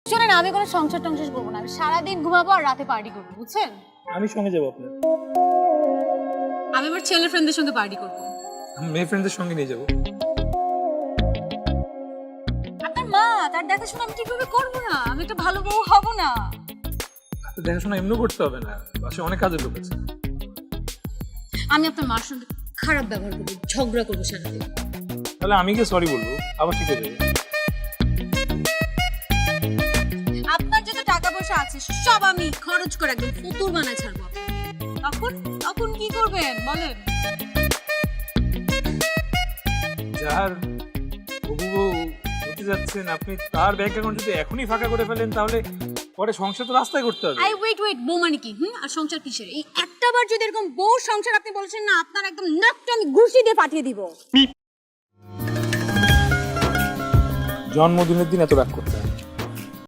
শোনেন, আমি কোনো সংসার টংসার করবো না, আমি সারাদিন ঘুমাবো আর রাতে পার্টি করবো, বুঝছেন? আমি সঙ্গে যাবো আপনার। আমি আমার ছেলের ফ্রেন্ডদের সঙ্গে পার্টি করবো। আমি মেয়ে ফ্রেন্ডদের সঙ্গে নিয়ে যাবো। আপনার মা, তার দেখাশোনা আমি ঠিকভাবে করবো না, আমি একটা ভালো বউ হবো না। তো দেখাশোনা এমনি করতে হবে না, বাসায় অনেক কাজের লোক আছে। আমি আপনার মার সঙ্গে খারাপ ব্যবহার করবো, ঝগড়া করবো সারাদিন। তাহলে আমি গিয়ে সরি বলবো, আবার ঠিক হয়ে যাবে। আপনার যত টাকা পয়সা আছে সব আমি খরচ করে একদম ফতুর বানায় ছাড়বো। তখন তখন কি করবেন বলেন? যার হবু বউ হতে যাচ্ছেন আপনি, তার ব্যাংক অ্যাকাউন্ট যদি এখনই ফাঁকা করে ফেলেন তাহলে পরে সংসার তো রাস্তায় করতে হবে। ওয়েট, বউ মানে কি? আর সংসার কিসের? এই একটা বার যদি এরকম বউ সংসার আপনি বলছেন না, আপনার একদম নাকটা আমি ঘুষি দিয়ে পাঠিয়ে দিব। জন্মদিনের দিন এত রাগ করতে হয়।